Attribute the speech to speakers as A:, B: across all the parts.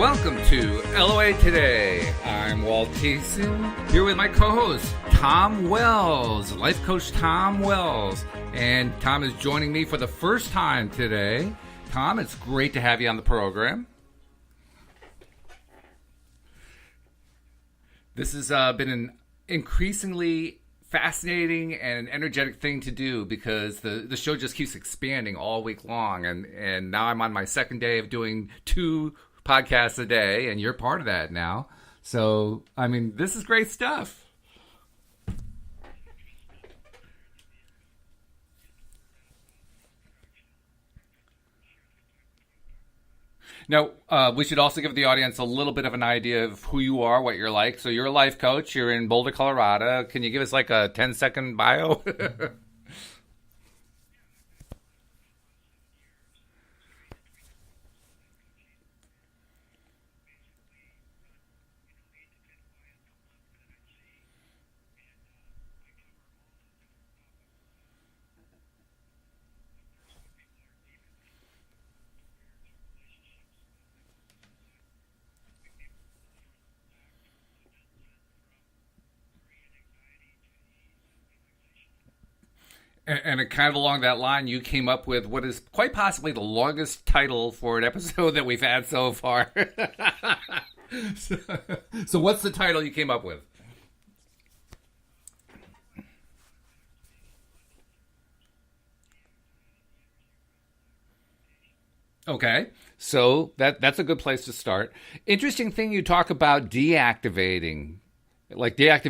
A: Welcome to LOA Today. I'm Walt Thiessen, here with my co-host, Tom Wells, life coach Tom Wells. And Tom is joining me for the first time today. Tom, it's great to have you on the program. This has been an increasingly fascinating and energetic thing to do because the show just keeps expanding all week long. And now I'm on my second day of doing 2 podcasts a day, and you're part of that now. So, I mean, this is great stuff. Now, we should also give the audience a little bit of an idea of who you are, what you're like. So you're a life coach. You're in Boulder, Colorado. Can you give us like a 10-second bio? And kind of along that line, you came up with what is quite possibly the longest title for an episode that we've had so far. so what's the title you came up with? Okay, so that's a good place to start. Interesting thing you talk about deactivating. Like not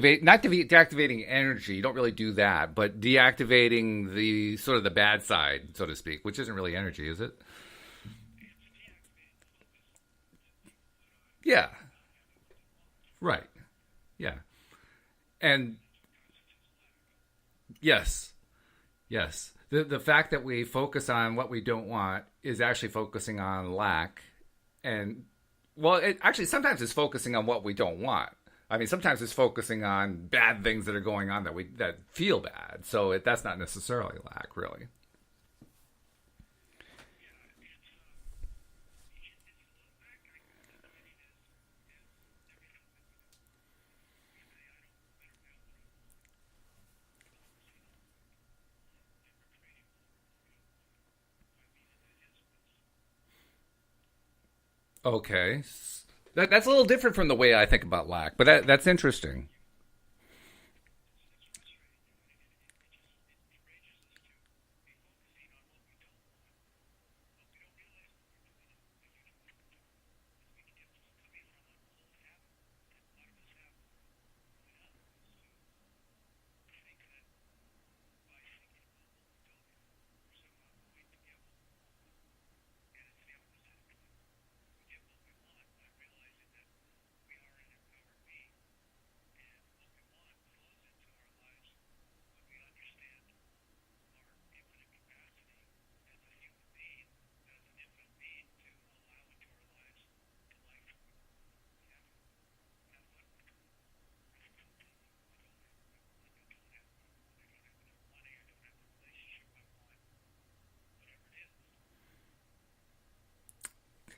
A: deactivating energy. You don't really do that, but deactivating the sort of the bad side, so to speak, which isn't really energy, is it? Yeah, right. Yeah, and yes, yes. The fact that we focus on what we don't want is actually focusing on lack, and well, it actually sometimes it's focusing on what we don't want. I mean, sometimes it's focusing on bad things that are going on that feel bad. So that's not necessarily lack, really. Okay, that's a little different from the way I think about lack, but that's interesting.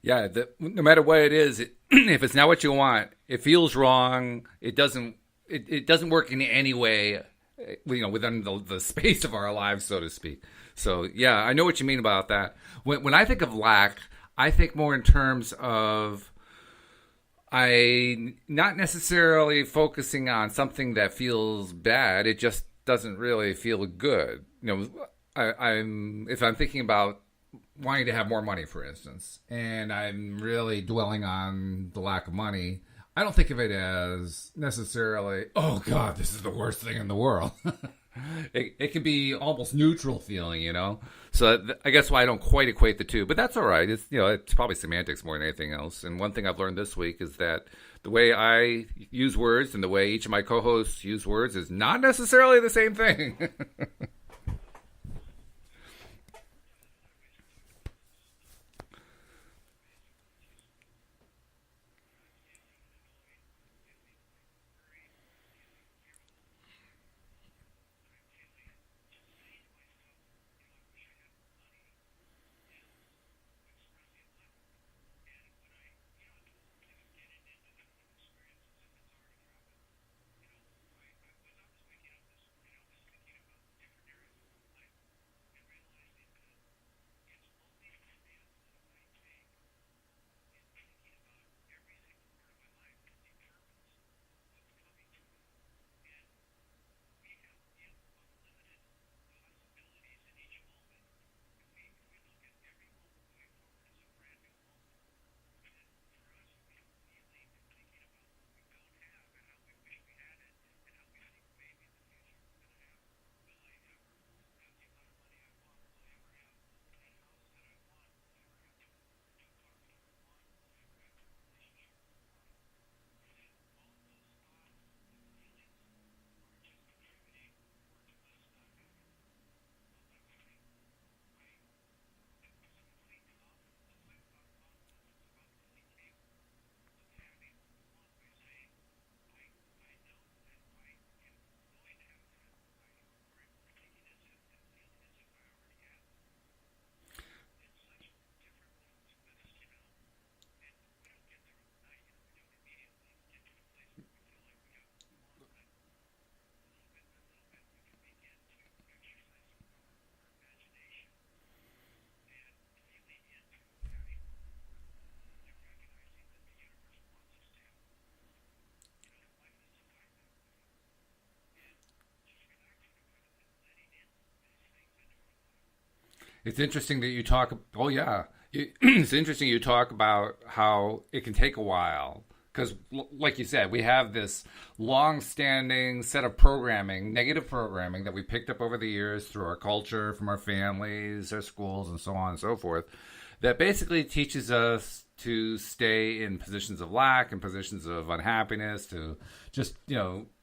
A: Yeah, no matter what it is, if it's not what you want, it feels wrong. It doesn't work in any way, within the space of our lives, so to speak. So yeah, I know what you mean about that. When I think of lack, I think more in terms of I not necessarily focusing on something that feels bad. It just doesn't really feel good. I'm if I'm thinking about wanting to have more money, for instance, and I'm really dwelling on the lack of money, I don't think of it as necessarily, oh God, this is the worst thing in the world. It can be almost neutral feeling, So I guess why I don't quite equate the two, but that's all right. It's probably semantics more than anything else. And one thing I've learned this week is that the way I use words and the way each of my co-hosts use words is not necessarily the same thing. It's interesting that you talk. Oh yeah, it's interesting you talk about how it can take a while because, like you said, we have this long-standing set of programming, negative programming that we picked up over the years through our culture, from our families, our schools, and so on and so forth. That basically teaches us to stay in positions of lack and positions of unhappiness, to just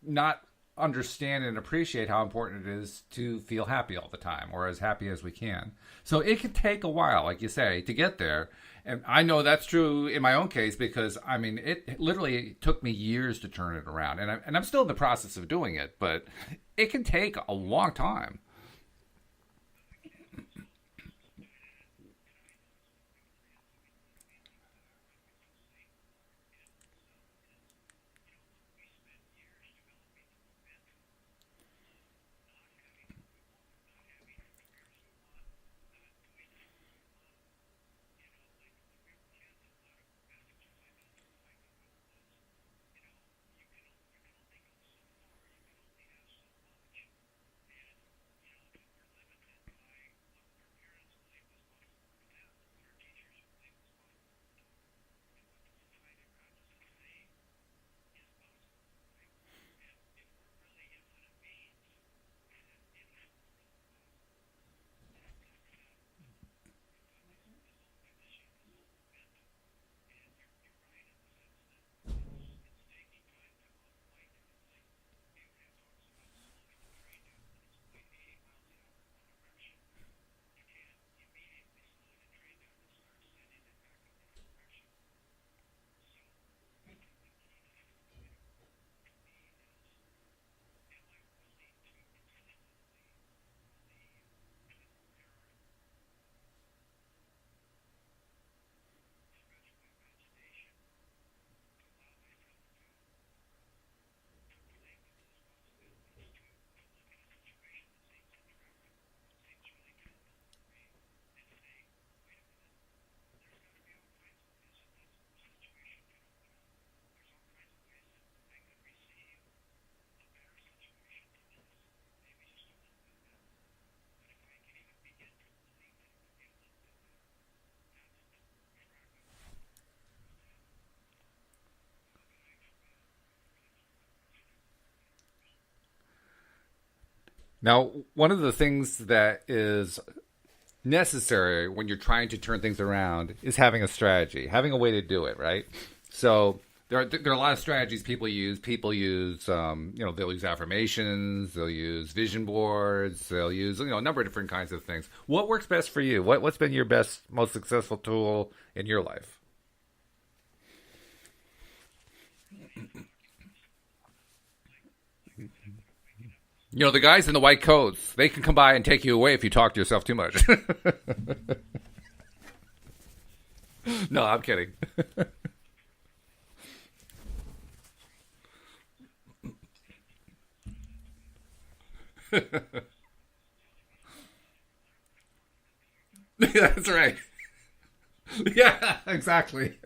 A: not understand and appreciate how important it is to feel happy all the time or as happy as we can. So it can take a while, like you say, to get there. And I know that's true in my own case because I mean, it literally took me years to turn it around, and I'm still in the process of doing it, but it can take a long time. Now, one of the things that is necessary when you're trying to turn things around is having a strategy, having a way to do it, right? So there are a lot of strategies people use. People use, they'll use affirmations, they'll use vision boards, they'll use, a number of different kinds of things. What works best for you? What's been your best, most successful tool in your life? The guys in the white coats, they can come by and take you away if you talk to yourself too much. No, I'm kidding. That's right. Yeah, exactly.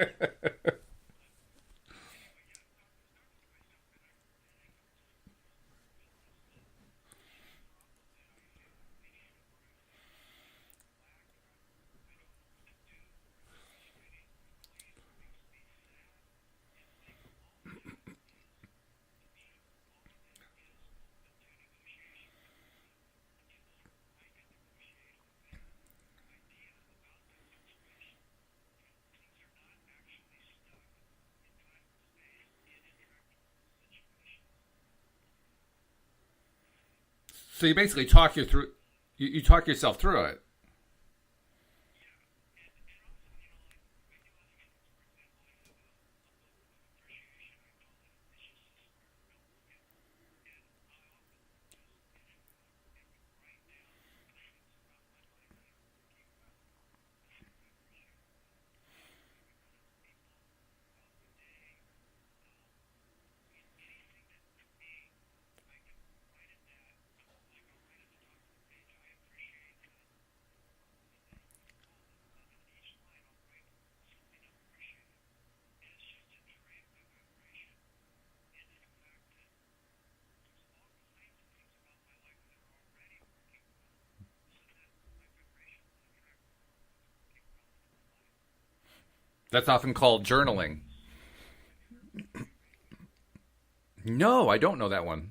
A: So you basically you talk yourself through it. That's often called journaling. No, I don't know that one.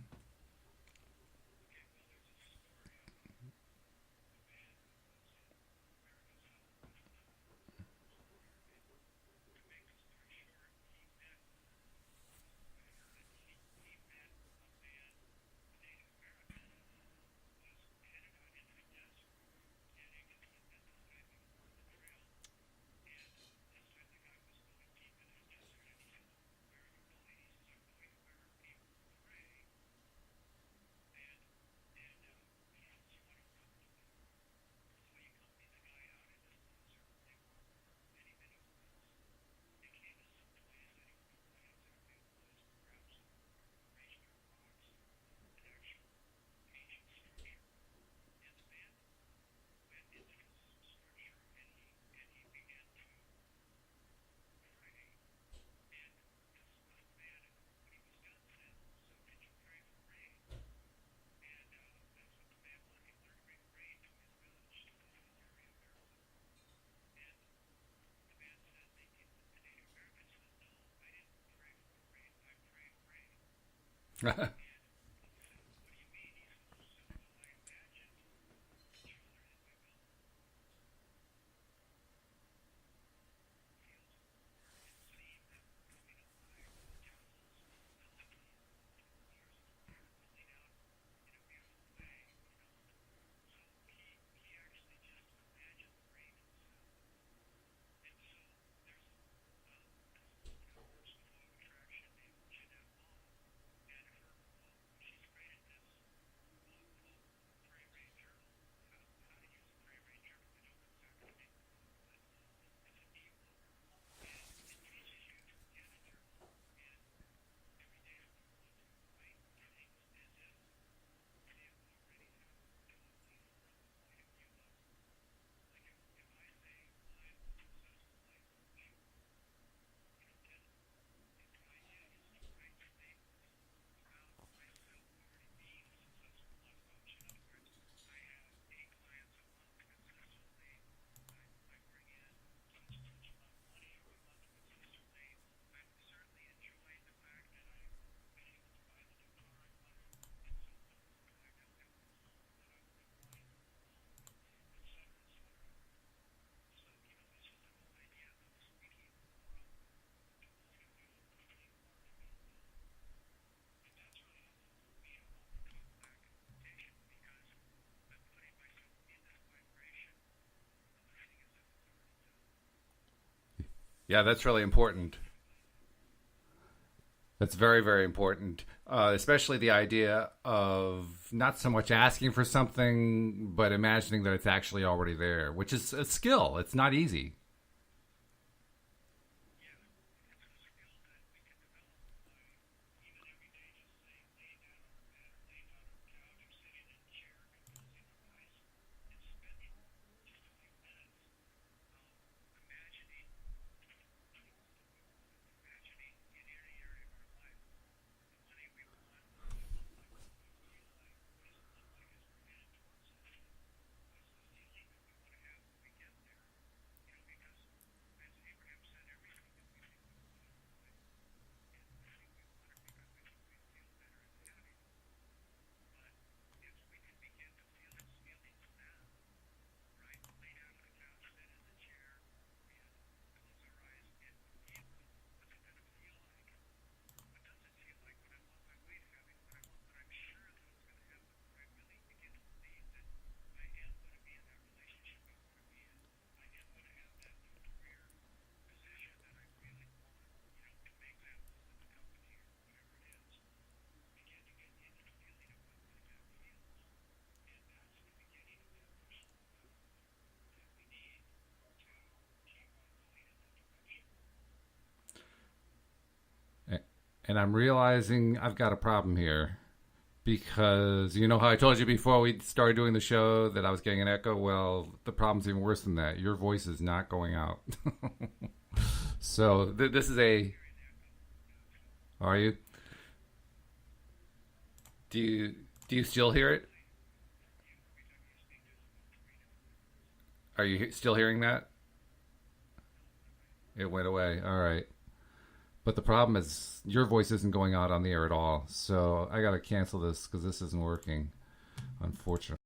A: Yeah, that's really important. That's very, very important. Especially the idea of not so much asking for something, but imagining that it's actually already there, which is a skill. It's not easy. And I'm realizing I've got a problem here because you know how I told you before we started doing the show that I was getting an echo? Well, the problem's even worse than that. Your voice is not going out. So this is a. Are you? Do you still hear it? Are you still hearing that? It went away. All right. But the problem is your voice isn't going out on the air at all. So I got to cancel this because this isn't working, unfortunately.